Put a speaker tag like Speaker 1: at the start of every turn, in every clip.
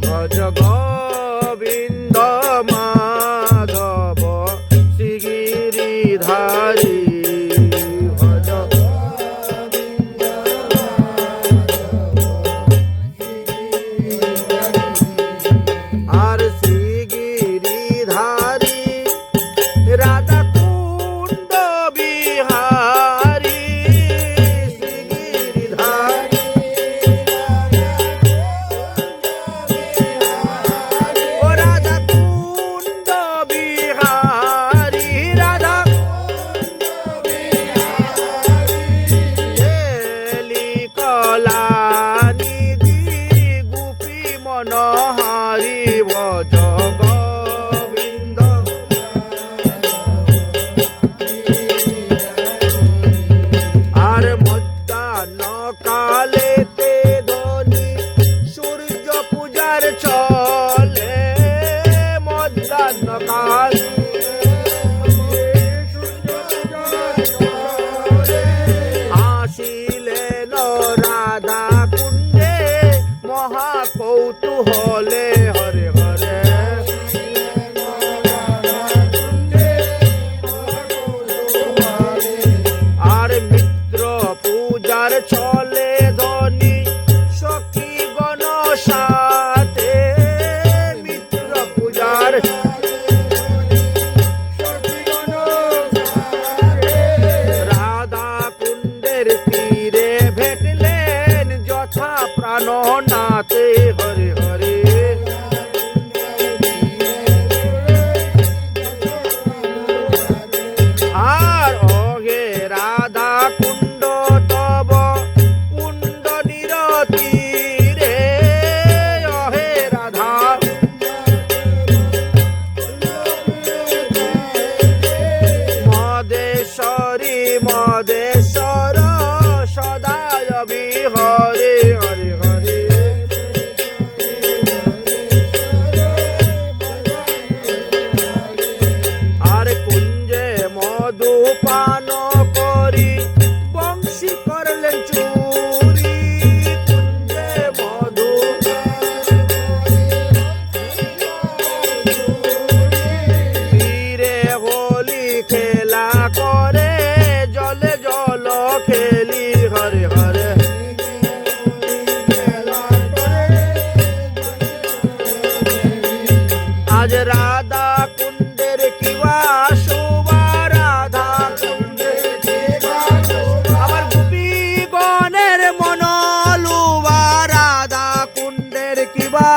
Speaker 1: ভজ গোবিন্দ মাধব শ্রীগিরিধারী ভজ আর শ্রীগিরিধারী রাধা কুণ্ড বিহারী শ্রীগিরিধারী ও রাধা কুণ্ড বিহারী রাধা কলা নিধি গোপী মনোহারী ভজ গোবিন্দ আর মধ্যাহ্ন কালেতে ধ্বনি সূর্য পূজার চলে মধ্যাহ্ন কাল আসিলেন রাধা কুণ্ডে মহা কৌতূহলে হরে হরে আর মিত্র পূজার চলে ধ্বনি সখী গণ সাথে মিত্র পূজার রাধা কুণ্ডের তীরে ভেটলেন যথা প্রাণনাথে হরে হরে আর অগে রাধা কুণ্ড তব কুণ্ড নিরতীরে অহে রাধা মদেশ্বরী মদেশ্বর সদায় বিহরে হরে হরে আর কুঞ্জে মধু পান করি বংশী করলেন চুরি কুঞ্জে মধু তীরে হোলি খেলা করে জলে জল খেলি হরে হরে আজ রাধা কুণ্ডের কিবা শোভা রাধা কুণ্ডের আমার গোপী গণের মন লুবা রাধা কুণ্ডের কিবা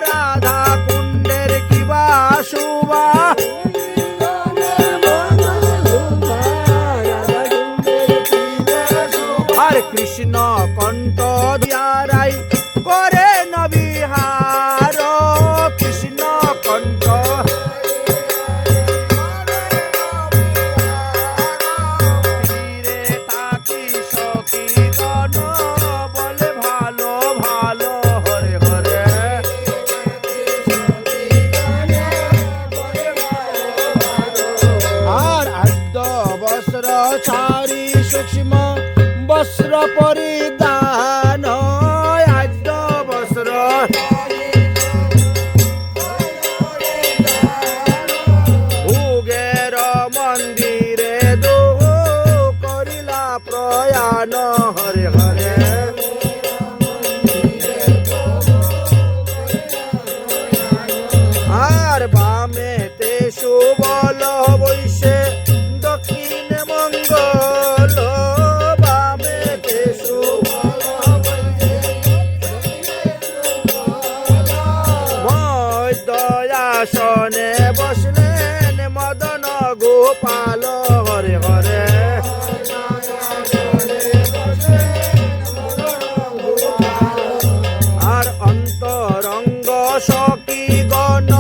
Speaker 1: রাধা কুণ্ডের কিবা শোভা আর কৃষ্ণ কণ্ঠ দিয়ারাই করে নবিহার কৃষ্ণ কণ্ঠ তীরে থাকি সখী গণ বলে ভালো ভালো হরে হরে আর আদ্য বস্ত্র ছাড়ি সূক্ষ্ম বস্ত্র পরিধান আদ্য বস্ত্র ভোগের মন্দিরে দো করিলা প্রয়াণ হরে হরে আর বামেতে সুবল বৈশে দক্ষিণে মঙ্গল বামেতে সুবল মধ্যয়াসনে বসলেন মদন গোপাল হরে হরে আর অন্তরঙ্গ সখী গণ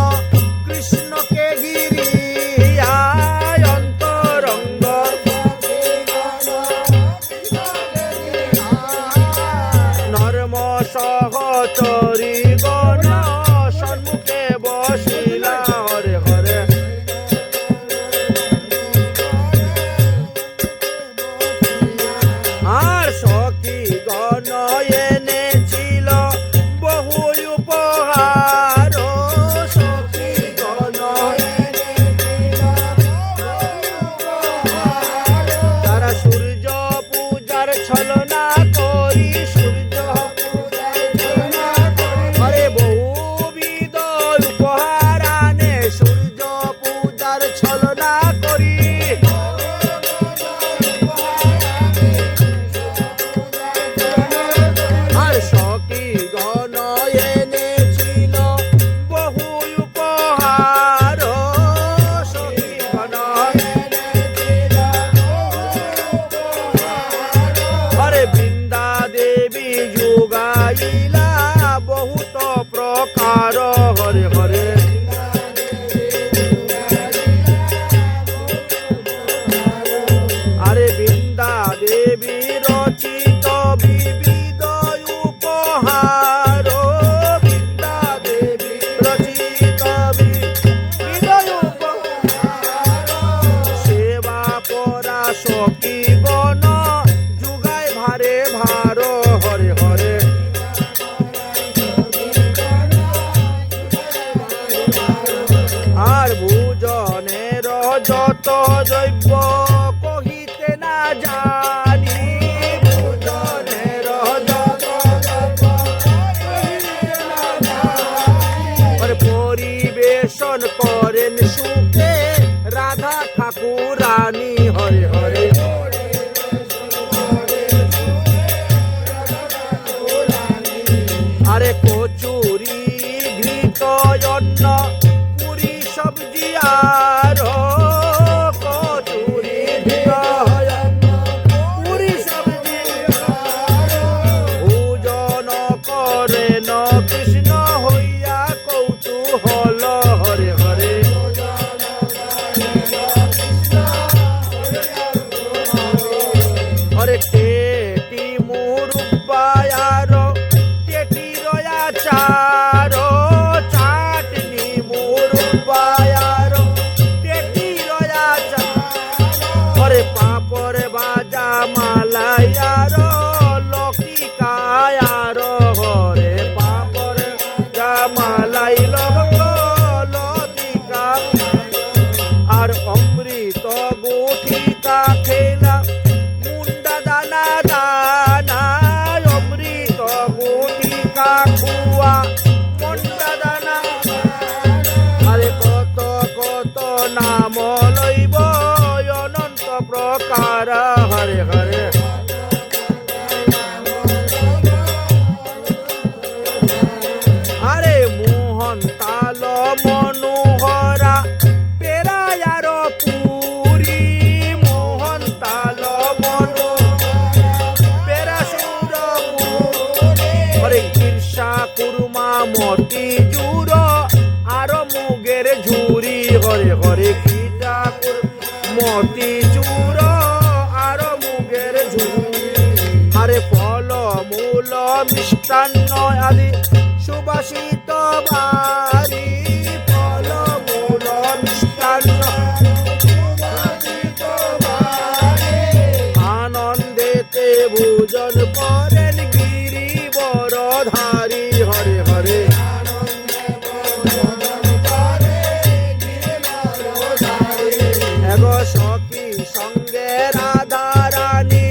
Speaker 1: কৃষ্ণকে গিরিয়া অন্তরঙ্গ নর্ম সহচর ভার হরে হরে আরে বৃন্দা দেবী রচিত বিবিধ উপহার বৃন্দা দেবী রচিত বিবিধ উপহার সেবা পরা সখী গণ যুগায় ভারে ভার হরে হরে আর ভোজনের যত দ্রব্য কহিতে না জানি ভোজনের যত পরিবেশন করেন সুখে রাধা ঠাকুরানী হরে হরে আরে কচুরি ঘৃত অন্ন পুরি সবজি আর কচুরি ঘৃত অন্ন পুরি সবজি ভোজন করেন কৃষ্ণ হইয়া কৌতূহল হরে হরে হরে টেটি মুরুব্বায়ার টেটি রয়াচার চাটনি মুরুব্বায়ার টেটি রয়াচার হরে পাপড় বাজা মালায়ার লকিকায়ার হরে পাপড় বাজা মালাই লবঙ্গ লতিকা আর অমৃত গুঠিকা খেলা মুন্ডা দানা দানা অমৃত গুঠিকা খুয়া মুন্ডা দানা আরে কত কত নাম লইব অনন্ত প্রকার হরে হরে আরে মোহন তাল মনোহরা পেরায়ার পুরী মোহন তাল পেরাসুর হরে ঈর্ষা কুরমা মতি জুর আর মুগের ঝুরি হরে হরে গীতা মতি চুর আর মুগের ঝুরি আরে ফল মূল মিষ্টান্ন আদি সুবাসিত বাড়ি ফল মূল মিষ্টান্ন আনন্দেতে ভোজন করেন গিরিবর ধারি হরে হরে এগো সখী সঙ্গে রাধা রানী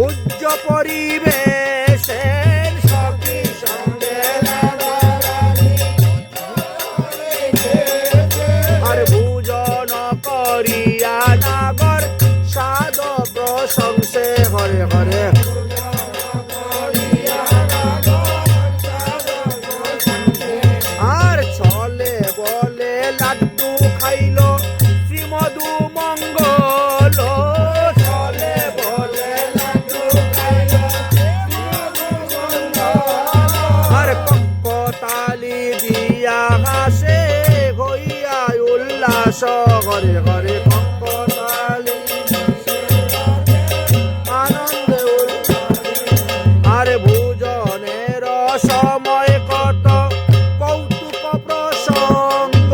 Speaker 1: উজ্জ পরিবেশের সখী সঙ্গে রাধা রানী আর ভোজন করিয়া নাগর সাধ প্রশংসে হরে হরে আর ছলে বলে লাড্ডু খাইল শ্রীমধু মঙ্গল ছলে বলে লাড্ডু খাইল আর কক্ক তালি দিয়া হাসে হইয়া উল্লাস হরে হরে কক্ক তালি আনন্দে আরে ভোজনের সময় কত কৌতুক প্রসঙ্গ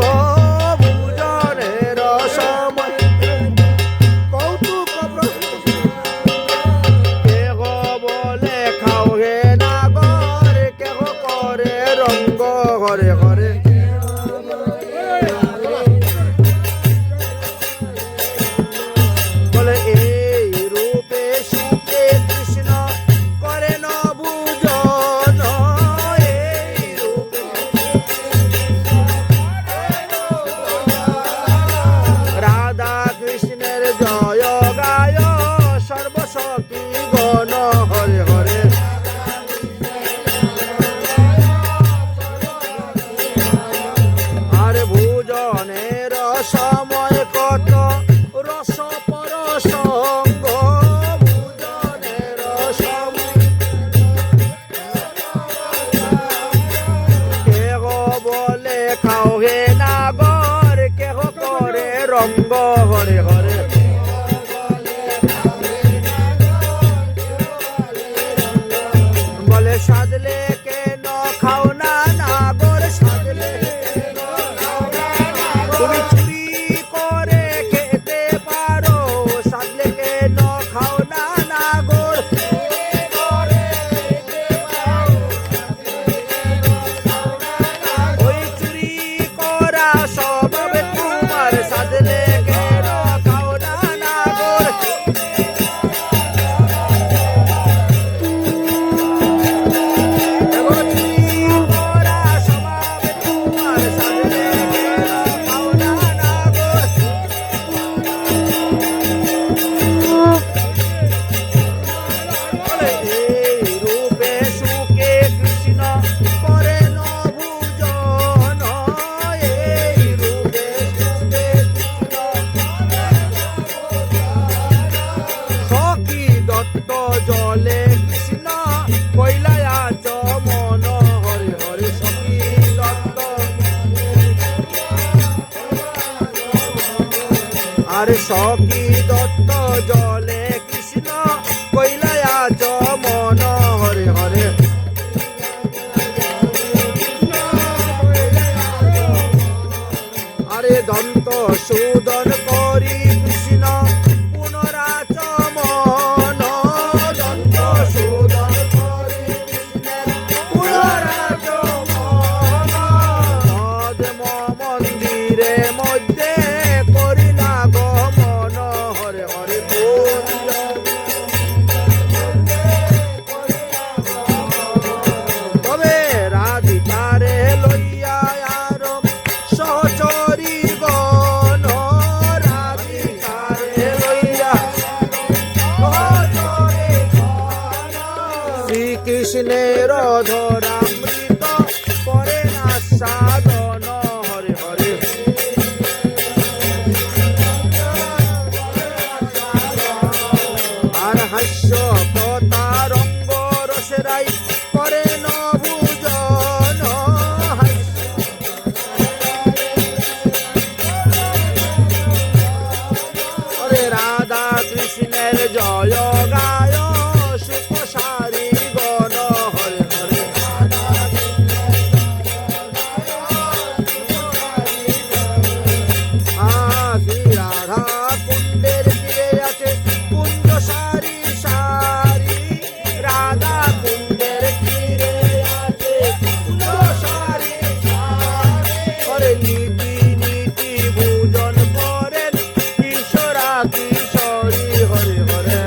Speaker 1: ভোজনের সময় কৌতুক প্রসঙ্গ কেহ বলে খাও হে নাগর কেহ করে রঙ্গ হরে হরে বলে এই রূপে সুখে কৃষ্ণ করেন ভোজন এই রূপে রাধা কৃষ্ণের জয় গায় সর্বশক্তি গণ হরে হরে নাও হে নাগর কেহ করে রঙ্গ হরে হরে বলে সাজলে কেন খাও না নাগর সাজলে তুমি চুরি করে খেতে পারো সাজলে কেন খাও না নাগর ওই চুরি করা স্বভাব তোমার সাজলে কেন খাও না নাগর জলে কৃষ্ণ কইলায় চমন হরে হরে সখী দত্ত আরে সখী দত্ত জলে কৃষ্ণ কইলায় চমন হরে হরে আরে দন্ত সুদন করি কৃষ্ণ পুনরাচমন দন্ত সুদন করি কৃষ্ণের পুনরাচমন পদ্ম মন্দিরে মধ্যে করিলা গমন হরে হরে তবে রাধিকারে লইয়া আর সহচরী গণ রাধিকারে লইয়া শ্রীকৃষ্ণের ধরামৃত করে না সাধন হরে হরে আর হাস্য কথা রঙ্গ রসেরাই করে নভুজন রাধা কৃষ্ণের জয় গায় সুখসারী গণ হরে হরে শ্রী রাধা কুণ্ডের তীরে আছে কুঞ্জ সারি সারি রাধা কুণ্ডের তীরে আছে কুঞ্জ সারি হরে নীতি নীতি ভোজন করেন কিশোরা কিশোরী হরে হরে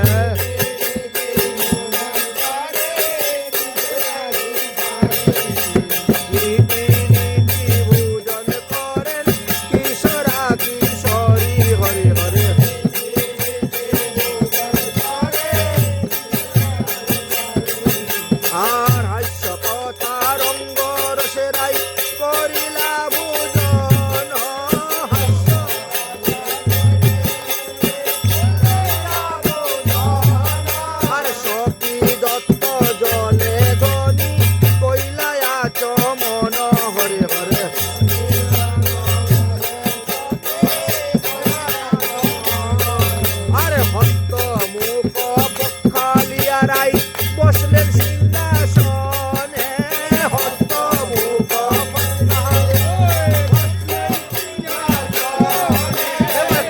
Speaker 1: নীতি নীতি ভোজন করেন কিশোরা কিশোরী হরে হরে আর হাস্য কথা রঙ্গ রসেরাই করিলা ভোজন হাস্য আর সখী দত্ত জলে ধনী কইলায় চমন হরে হরে আরে হস্ত মুখ পক্ষালিয়ারাই বসলেন সিংহাসনে হস্ত মুখ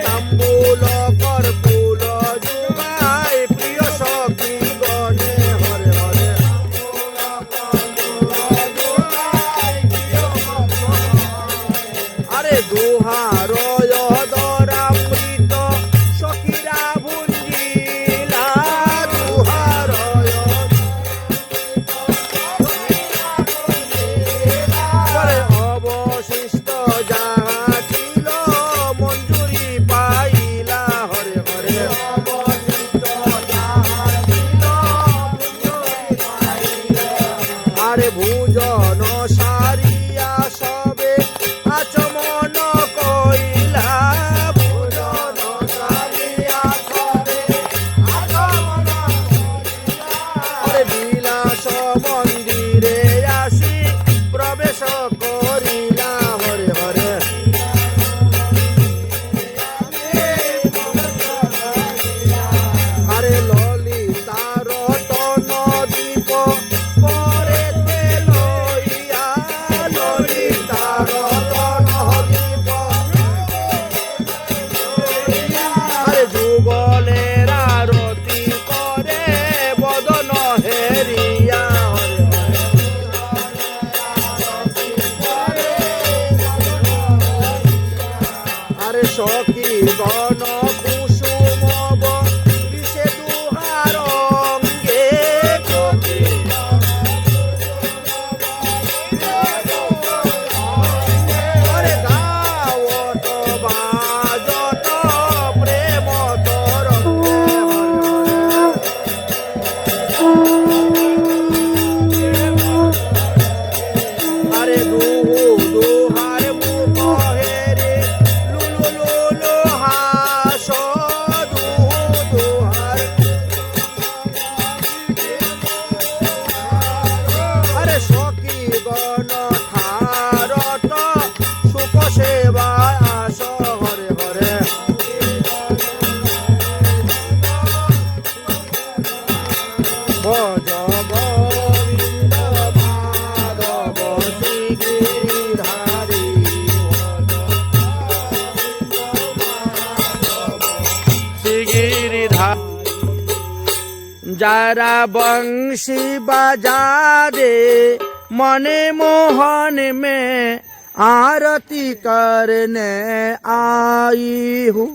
Speaker 1: তাম্বুল কর্পুল জুগাই প্রিয় সখী গণে হরে হরে আরে দুহার দরামৃত সখীরা ভুঞ্জিলা দুহার অবশিষ্ট যাহা ছিল মঞ্জুরি পাইলা হরে হরে আরে ভোজন সারিয়া সবে আচমন সখী গণ কুসুম বিষে দুহার অঙ্গে আরে গাওত বাজত প্রেম তরঙ্গে আরে দুহু দুহার মুখ হেরে লুলু লুলু হাস দুহু দুহার আরে সখী গণ ঠারত সুখ সেবায় আস হরে হরে ভজ গোবিন্দ মাধব শ্রী গিরিধারী
Speaker 2: गीरीधार
Speaker 1: যারা বংশী বাজা দে মনে মোহन में आरती करने आई हूँ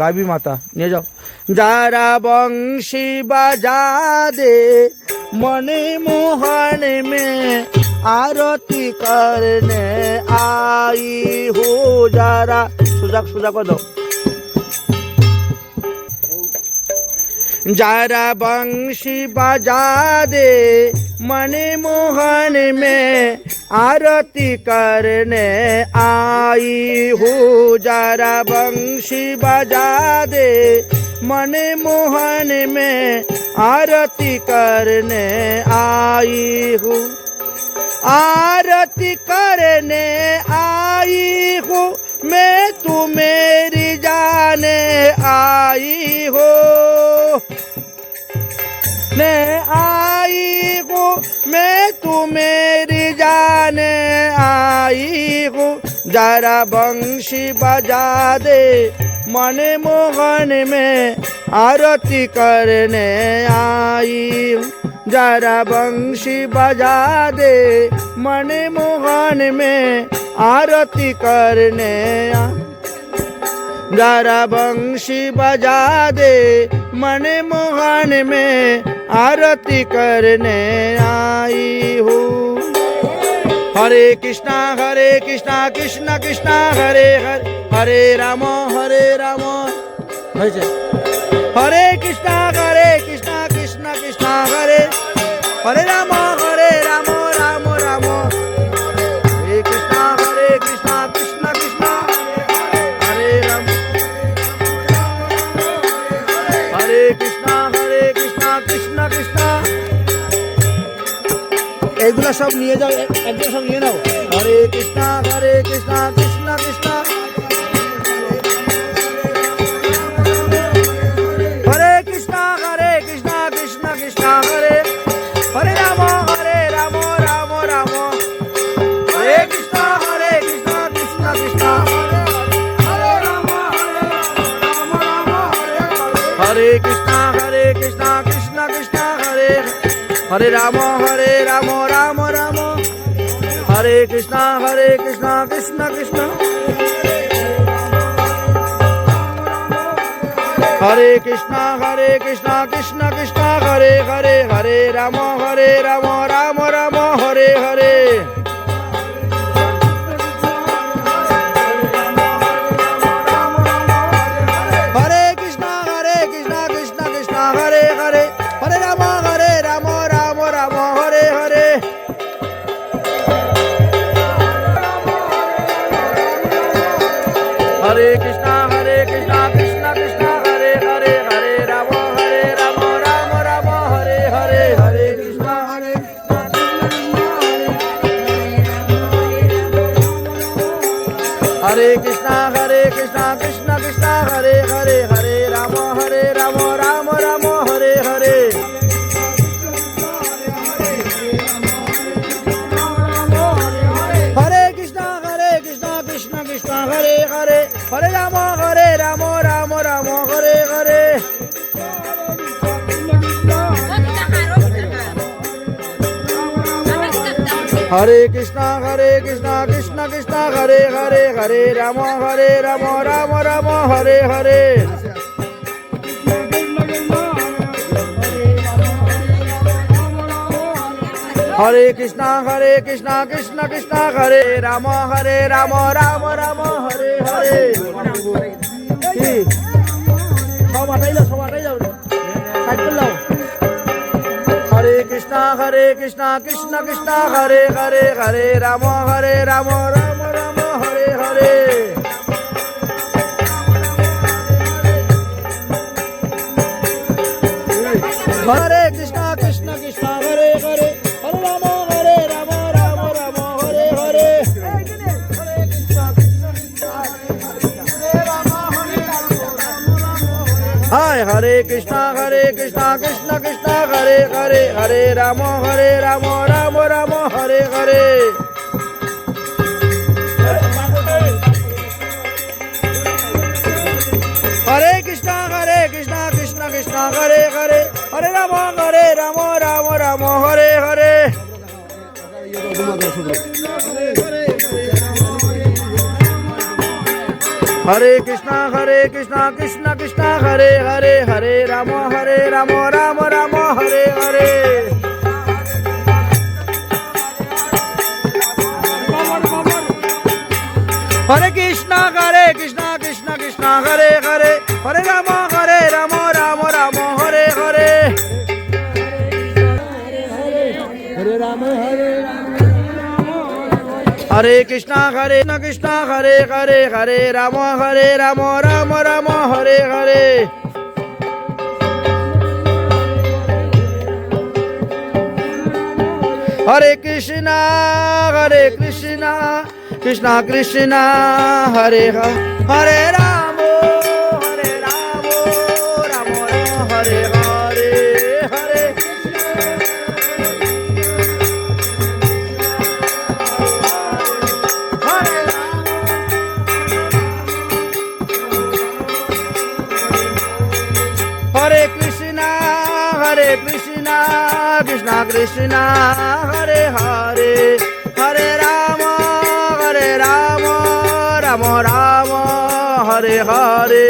Speaker 1: गावी माता নিয়ে যাও যারা বংশী বাজা দে মনে मोहन में आरती करने आई हूँ যারা সুজাক সুজাক করে দাও যারা বংশী বাজা দে মনে मोहन में आरती करने आई हूँ যারা बंशी बजा दे मने मोहन में आरती करने आई हूँ आरती करने आई हूँ मैं तू मेरी जाने आई हो ने आई हूँ मैं तू मेरी जाने आई हूँ जरा बंशी बजा दे मने मोहन में आरती करने आई हूँ जरा बंशी बजा दे मने मोहन में आरती करने जरा बंशी बजा दे मने मोहन में आरती करने आई हूँ हरे कृष्णा कृष्णा कृष्णा हरे हरे हरे राम हरे कृष्णा कृष्णा कृष्णा हरे हरे राम राम राम हरे कृष्णा कृष्णा कृष्णा हरे राम हरे कृष्णा कृष्णा कृष्णा এগুলা সব নিয়ে যাও একদম সব নিয়ে নাও হরে কৃষ্ণা কৃষ্ণা কৃষ্ণা হরে কৃষ্ণা কৃষ্ণা কৃষ্ণা হরে হরে রাম রাম রাম হরে কৃষ্ণা কৃষ্ণা কৃষ্ণা হরে রাম হরে কৃষ্ণা কৃষ্ণা কৃষ্ণা হরে हरे राम राम राम हरे कृष्णा कृष्णा कृष्णा हरे कृष्णा कृष्णा कृष्णा हरे हरे हरे राम राम राम हरे हरे हरे कृष्णा कृष्णा कृष्णा हरे हरे हरे राम राम हरे हरे हरे कृष्णा कृष्णा कृष्णा हरे हरे हरे राम राम राम हरे हरे हरे कृष्णा हरे Krishna Krishna Krishna Hare Hare Hare Ram Ram Ram Hare Hare Hare Krishna Krishna Hare Hare Hare Ram Ram Ram Hare Hare Hare Krishna Krishna Krishna Hare Hare Hare Rama Rama Rama Hare Hare Hare Krishna Krishna Krishna Hare Rama Rama Rama Hare Hare কি সব আটাই যাও সাইড করে লাও Hare Krishna Krishna Krishna Hare Hare Hare Rama Rama Rama Hare Hare Hare Krishna Krishna Hare Hare Hare Rama Rama Hare Hare Hi Hare Krishna Krishna Krishna Hare Hare Hare Rama Rama Hare Hare Hare Krishna Krishna Krishna Hare Hare Hare Rama Rama Hare Hare Hare Krishna Krishna Krishna Hare Hare Hare Rama Rama Hare Hare Hare Krishna Krishna Krishna Hare Hare Hare Rama Rama Hare Hare Hare Rama Hare Krishna Hare Hare Hare Rama Rama Hare Hare Hare Krishna Krishna Krishna Hare Hare Rama Rama Hare Hare Hare Hare Krishna Krishna Krishna Hare Hare Hare Rama Rama Rama Hare Hare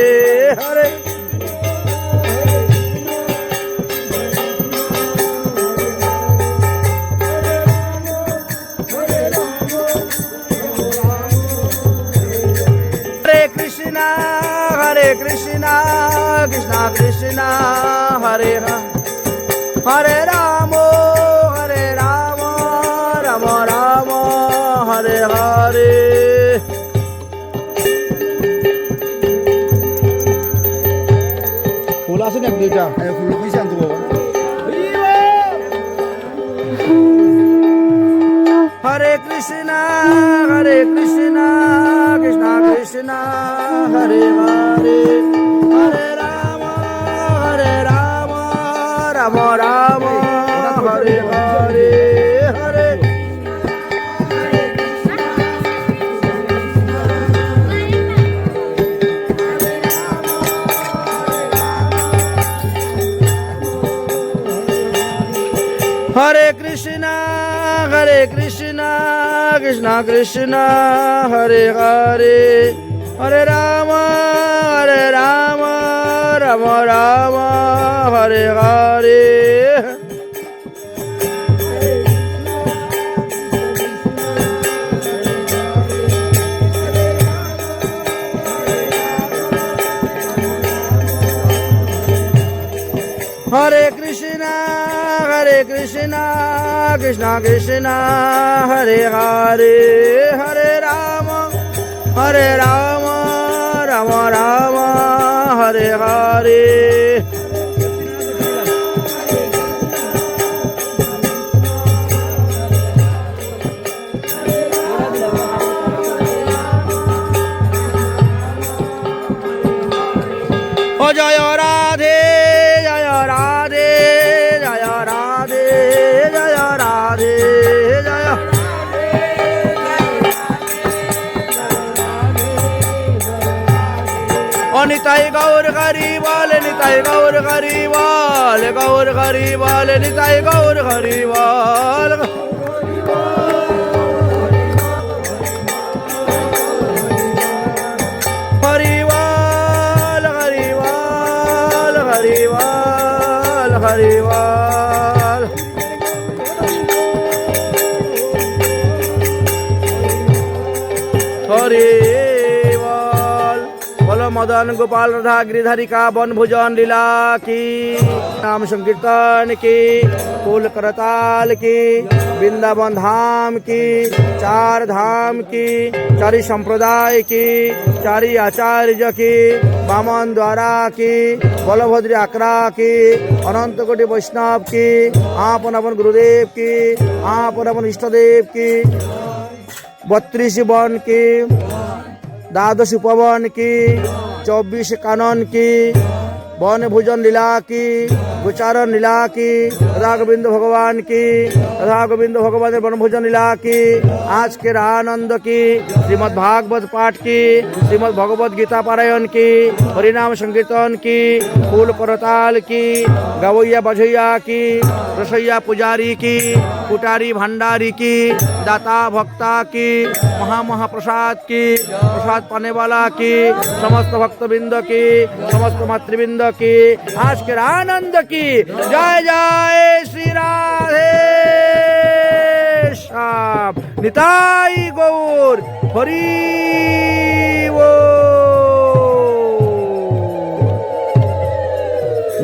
Speaker 1: Hare Krishna Krishna Krishna Hare Hare Rama Rama Rama Hare Hare ফুল আছে না দুইটা ফুল কইছে আনতো বাবা Hare Krishna Krishna Krishna Hare Hare Hare Rama Rama Rama Hare Hare Hare Hare Krishna Krishna Krishna Hare Hare Hare Rama Rama Rama Hare Hare Hare Krishna Krishna Krishna Hare Hare Hare Rama Rama Rama Hare Hare O Jaya Radhe Jaya Radhe Jaya Radhe Jaya Radhe Jaya Nitai Gaur Garibal Nitai Gaur Garibal Nitai Gaur Garibal Hari बोल। हरि बोल। बोलो मदन गोपाल राधा गिरिधारी का one भोजन लीला की, नाम संकीर्तन की, फूल करताल की, वृंदावन धाम की, चार धाम की, चारी संप्रदाय की, चारी आचार्य की, वामन द्वारा की, बलभद्र आकरा की, अनंत कोटि वैष्णव की, आपन अपन गुरुदेव की, आपन अपन इष्टदेव की, 32 वन की, 12 उपवन की, 24 कानन की, वन भोजन लीला की, गोचारण लीला की, राधा गोविंद भगवान की, राधा गोविंद भगवान वन भोजन लीला की, आज के आनंद की, श्रीमद् भागवत पाठ की, श्रीमद् भगवत गीता पारायण की, हरिनाम संकीर्तन की, फूल करताल की, गवैया बजैया की, रसैया पुजारी की, कुटारी भंडारी की, दाता भक्ता की, महाप्रसाद की, प्रसाद पाने वाला की, समस्त भक्तबिंद की, समस्त मातृबिंद की, आज के आनंद की। जय जय श्री राधे श्याम निताई गौर हरि बोल।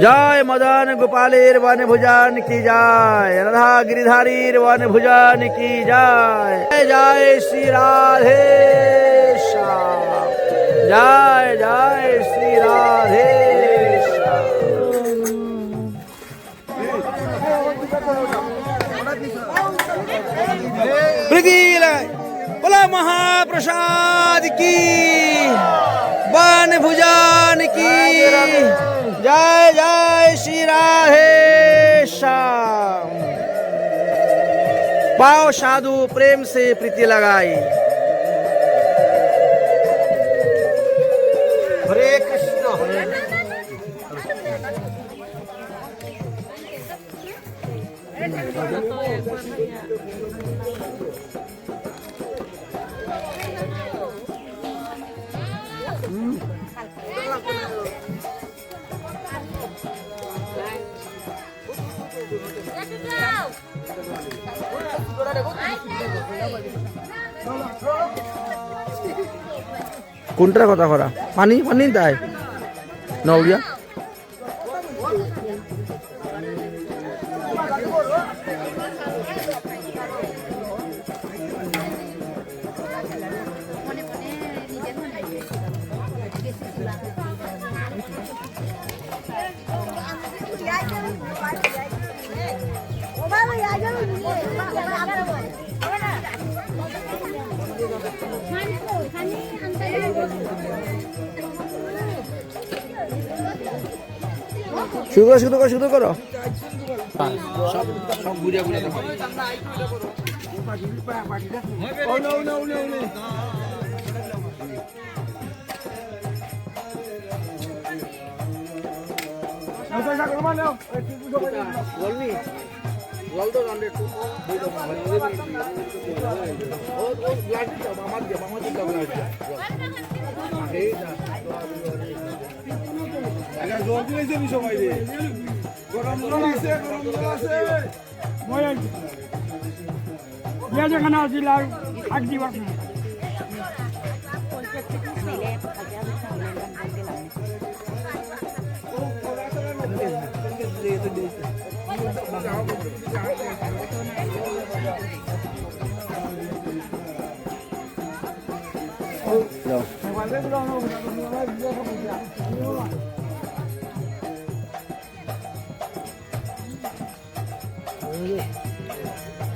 Speaker 1: जय मदन गोपालेर वन भुजान की जय, राधा गिरिधारीर वन भुजान की जय। जय जय श्री राधे श्याम, जय जय श्री राधे श्याम। बोला महाप्रसाद की, वन भुजान की जय जय श्री राधे श्याम। पाओ साधु प्रेम से प्रीति लगाई। हरे कृष्ण हरे কোনটার কথা করা পানি পানি তাই নৌরিয়া শুরু করো সব ঘুরিয়া ঘুরিয়া দেখো। সবাই রে গরম জল আছে, গরম জল আছে মই ইয়া যেখানে আছিল আর আগ দিবা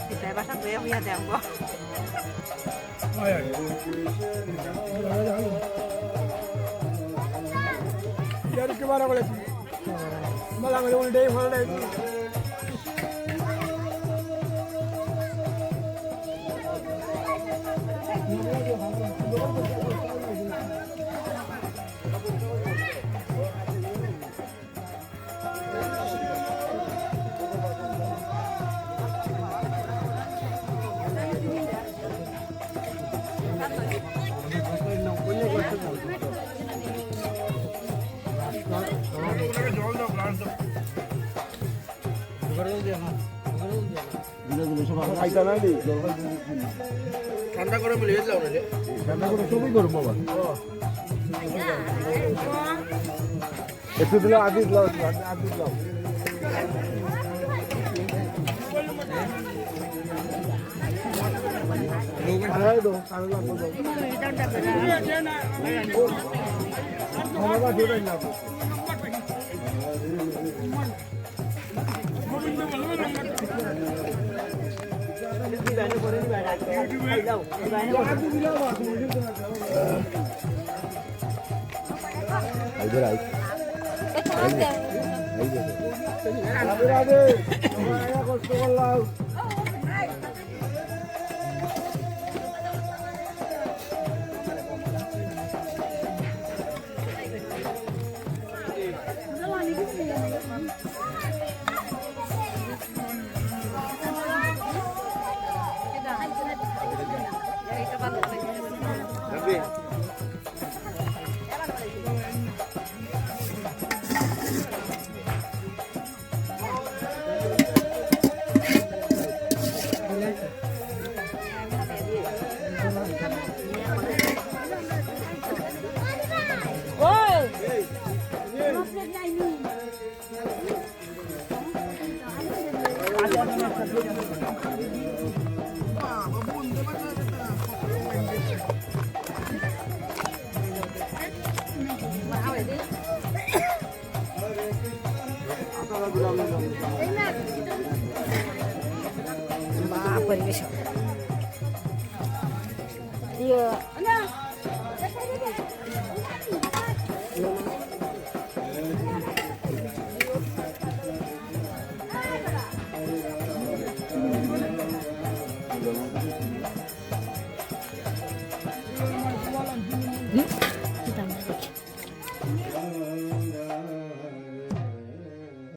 Speaker 2: Kita bahasa beliau punya tempo.
Speaker 3: Dari kemana boleh? Malah ngomong deh, malah deh. খাইতা নাই রে
Speaker 1: ঠান্ডা করে মিলিয়ে যাও না রে
Speaker 3: রান্না করে সবই করব বাবা একটু দিলে আদি দিলাও আদি দিলাও আরে দো কালো লাগো দো আমরা জোরে না इधर आई राधे राधे आया कष्ट করলাম
Speaker 4: পরিবেশন